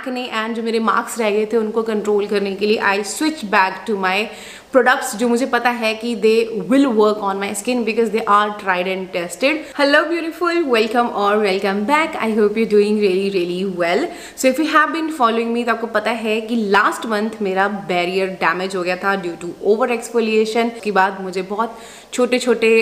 Acne and जो मेरे marks रह गए थे उनको कंट्रोल करने के लिए I switch back to my products जो मुझे पता है कि they will work on my skin because they are tried and tested. Hello beautiful, welcome और welcome back. I hope you doing really well. So if you have been following me तो आपको पता है कि लास्ट मंथ मेरा barrier damage हो गया था ड्यू टू ओवर एक्सफोलिएशन। उसके बाद मुझे बहुत छोटे छोटे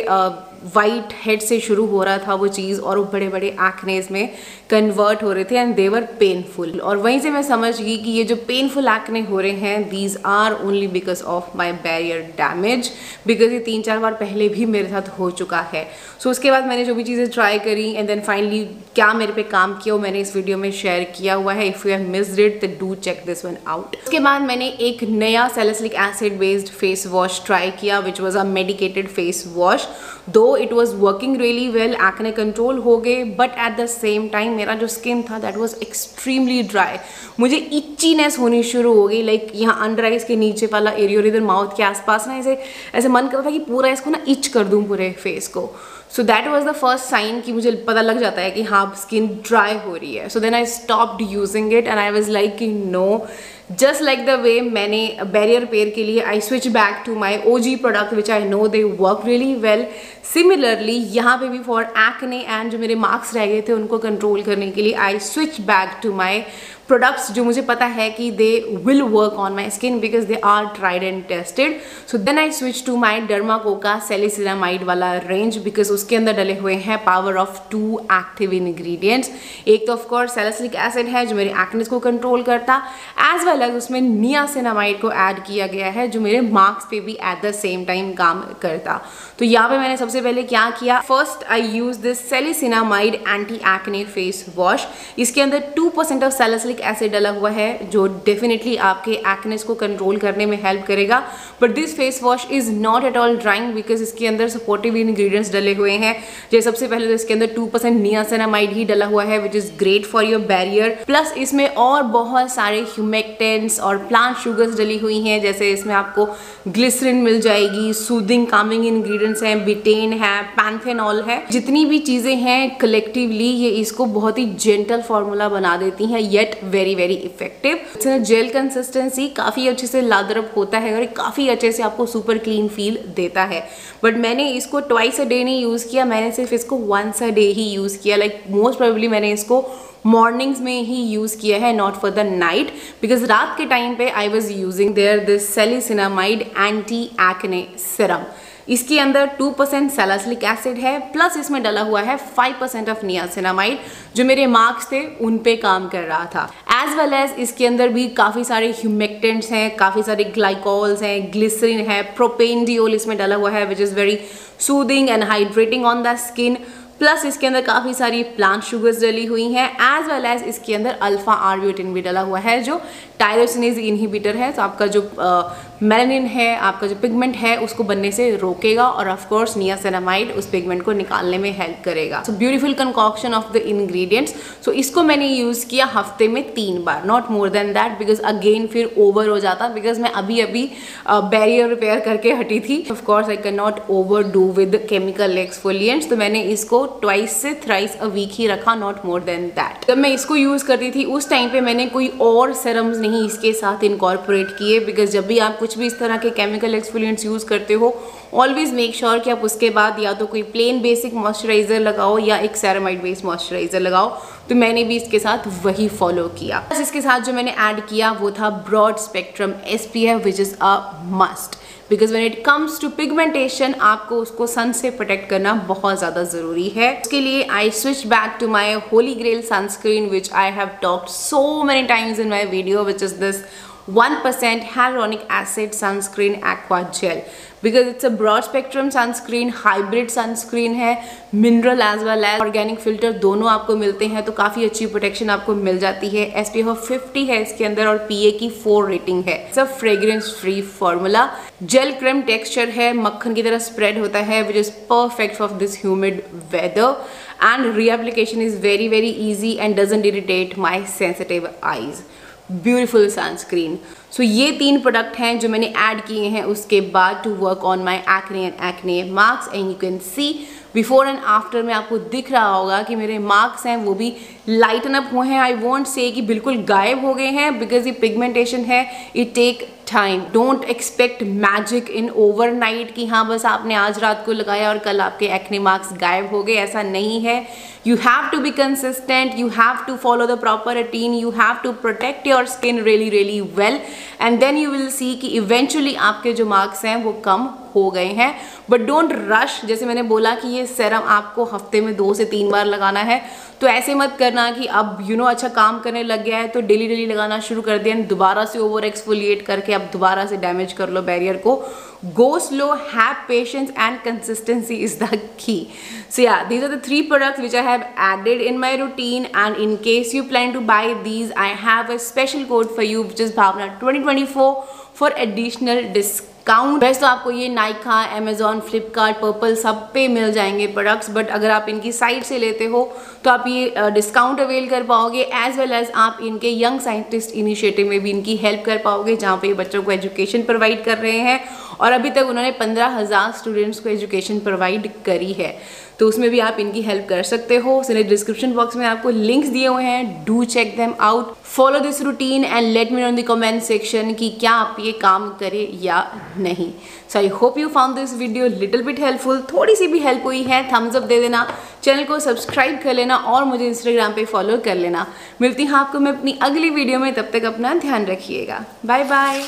वाइट हेड से शुरू हो रहा था वो चीज़ और वो बड़े बड़े एक्नेस में कन्वर्ट हो रहे थे एंड दे वर पेनफुल। और वहीं से मैं समझ गई कि ये जो पेनफुल एक्ने हो रहे हैं these are only because of my barrier damage, because ये 3-4 बार पहले भी मेरे साथ हो चुका है। सो उसके बाद मैंने जो भी चीज़ें ट्राई करी एंड देन फाइनली क्या मेरे पे काम किया वो मैंने इस वीडियो में शेयर किया हुआ है। If you have missed it तो do check this one out. उसके बाद मैंने एक नया salicylic acid based face wash try किया which was a medicated face wash. Though it was working really well, acne control हो गए, but at the same time मेरा जो स्किन था दैट वॉज एक्सट्रीमली ड्राई। मुझे इच्चीनेस होनी शुरू हो गई, लाइक यहाँ अंडर आइज के नीचे वाला एरिया और इधर माउथ के आसपास ना ऐसे मन करता था कि पूरा इसको ना इच कर दूँ पूरे फेस को। So that was the first sign कि मुझे पता लग जाता है कि हाँ स्किन ड्राई हो रही है। So then I stopped using it and I was like कि no, just like the way मैंने बैरियर पेयर के लिए I switch back to my OG product which I know they work really well. Similarly यहाँ पे भी for acne and जो मेरे marks रह गए थे उनको कंट्रोल करने के लिए I switch back to my products जो मुझे पता है कि they will work on my skin because they are tried and tested. So then I switch to my डर्माकोका सैलिसिलामाइड वाला रेंज बिकॉज उसके अंदर डले हुए हैं पावर ऑफ 2 एक्टिव इंग्रेडिएंट्स। एक तो ऑफकोर्स सैलिसिलिक एसिड है जो मेरे एक्नेस को कंट्रोल करता, एज वेल एज उसमें नियासिनामाइड को ऐड किया गया है जो मेरे मार्क्स पे भी एट द सेम टाइम काम करता। तो यहाँ पे मैंने सबसे पहले क्या किया, first I use this salicinamide anti acne face wash. इसके अंदर 2% ऑफ सैलिसिलिक एसिड डला हुआ है जो डेफिनेटली आपके एक्नेस को कंट्रोल करने में हेल्प करेगा। But this face wash is not at all drawing because इसके अंदर सपोर्टिव इंग्रेडिएंट्स डले हुए हैं। जैसे सबसे पहले तो इसके अंदर 2% नियासिनामाइड ही डला हुआ है which is great for your barrier, plus इसमें और बहुत सारे ह्यूमेक्टेंट्स और प्लांट शुगर्स डली हुई हैं। जैसे इसमें आपको ग्लिसरीन मिल जाएगी, सूदिंग कामिंग इंग्रेडिएंट्स हैं, बिटेन है, पैंथेनॉल है। जितनी भी चीजें हैं कलेक्टिवली ये इसको बहुत ही जेंटल फॉर्मूला बना देती हैं yet very effective. Gel consistency काफी अच्छे से लादरप होता है और काफी अच्छे से आपको सुपर क्लीन फील देता है। बट मैंने इसको ट्वाइस अ डे नहीं यूज किया, मैंने सिर्फ इसको वंस अ डे ही यूज किया। लाइक मोस्ट प्रोबेबली मैंने इसको मॉर्निंग्स में ही यूज किया है, not for the night, because रात के टाइम पे I was using there this salicinamide anti acne serum. इसके अंदर 2% सैलिसिलिक एसिड है, प्लस इसमें डला हुआ है 5% ऑफ नियासिनामाइड जो मेरे मार्क्स थे उन पे काम कर रहा था। एज वेल एज इसके अंदर भी काफ़ी सारे ह्यूमेक्टेंट्स हैं, काफ़ी सारे ग्लाइकॉल्स हैं, ग्लिसरीन है, प्रोपेनडियोल इसमें डला हुआ है which is very soothing and hydrating on the skin. Plus इसके अंदर काफ़ी सारी प्लांट शुगर्स डली हुई हैं, एज वेल एज इसके अंदर अल्फा आर्ब्यूटिन भी डला हुआ है जो टायरोसिनेज इनहिबिटर है। तो आपका जो मेलानिन है, आपका जो पिगमेंट है उसको बनने से रोकेगा और ऑफ कोर्स नियासिनामाइड उस पिगमेंट को निकालने में हेल्प करेगा। So beautiful concoction of the ingredients. So इसको मैंने यूज़ किया हफ्ते में 3 बार, not more than that, because again फिर ओवर हो जाता, बिकॉज मैं अभी बैरियर रिपेयर करके हटी थी। Of course I can not over do with chemical exfoliants, तो मैंने इसको ट्वाइस से थ्राइस अ वीक ही रखा, नॉट मोर देन दैट। जब मैं इसको यूज करती थी उस टाइम पे मैंने कोई और सेरम्स नहीं इसके साथ इनकॉर्पोरेट किए, बिकॉज जब भी आप कुछ भी इस तरह के केमिकल एक्सफोलिएंट्स यूज करते हो ऑलवेज मेक श्योर कि आप उसके बाद या तो कोई प्लेन बेसिक मॉइस्चराइजर लगाओ या एक सेरामाइड बेस्ड मॉइस्चराइजर लगाओ। तो मैंने भी इसके साथ वही फॉलो किया। बस इसके साथ जो मैंने ऐड किया वो था broad spectrum SPF which is a must, because when it comes to pigmentation आपको उसको सन से प्रोटेक्ट करना बहुत ज़्यादा ज़रूरी है। उसके लिए I switch back to my holy grail sunscreen which I have talked so many times in my video which is this 1% hyaluronic acid sunscreen aqua gel, because it's a broad spectrum sunscreen, hybrid sunscreen है, mineral as well as organic filter दोनों आपको मिलते हैं, तो काफ़ी अच्छी protection आपको मिल जाती है। SPF 50 है इसके अंदर और PA की 4 रेटिंग है। सब fragrance free formula, gel cream texture है, मक्खन की तरह स्प्रेड होता है which is perfect for this humid weather, and reapplication is very easy and doesn't irritate my sensitive eyes। Beautiful sunscreen. So ये 3 प्रोडक्ट हैं जो मैंने ऐड किए हैं उसके बाद to work on my acne and acne marks, and you can see before and after में आपको दिख रहा होगा कि मेरे मार्क्स हैं वो भी लाइटन अप हुए हैं। आई वॉन्ट से कि बिल्कुल गायब हो गए हैं, बिकॉज ये पिगमेंटेशन है, it take time. Don't expect magic in overnight कि हाँ बस आपने आज रात को लगाया और कल आपके एक्ने मार्क्स गायब हो गए, ऐसा नहीं है। You have to be consistent, you have to follow the proper routine, you have to protect your skin really really well, and then you will see कि इवेंचुअली आपके जो मार्क्स हैं वो कम हो गए हैं। But don't rush. जैसे मैंने बोला कि ये सेरम आपको हफ्ते में 2 से 3 बार लगाना है, तो ऐसे मत करना कि अब अच्छा काम करने लग गया है तो डेली डेली लगाना शुरू कर दिया, दोबारा से ओवर एक्सफोलिएट करके अब दोबारा से डैमेज कर लो बैरियर को। Go slow, have patience, and consistency is the key. So yeah, these are the 3 products which I have added in my routine, and in case you plan to buy these, I have a special code for you which is Bhavna 2024 for additional discount. वैसे तो आपको ये Nykaa, Amazon, Flipkart, purple सब पे मिल जाएंगे products, but अगर आप इनकी साइट से लेते हो तो आप ये डिस्काउंट अवेल कर पाओगे, एज वेल एज आप इनके यंग साइंटिस्ट इनिशिएटिव में भी इनकी हेल्प कर पाओगे, जहाँ पे ये बच्चों को एजुकेशन प्रोवाइड कर रहे हैं और अभी तक उन्होंने 15,000 स्टूडेंट्स को एजुकेशन प्रोवाइड करी है, तो उसमें भी आप इनकी हेल्प कर सकते हो। सो डिस्क्रिप्शन बॉक्स में आपको लिंक्स दिए हुए हैं, do check them out, follow this routine and let me know in the comment section कि क्या आप ये काम करे या नहीं। So I hope you found this video little bit helpful. थोड़ी सी भी हेल्प हुई है, थम्स अप दे देना, चैनल को सब्सक्राइब कर लेना और मुझे इंस्टाग्राम पे फॉलो कर लेना। मिलती हूँ आपको मैं अपनी अगली वीडियो में, तब तक अपना ध्यान रखिएगा। Bye bye.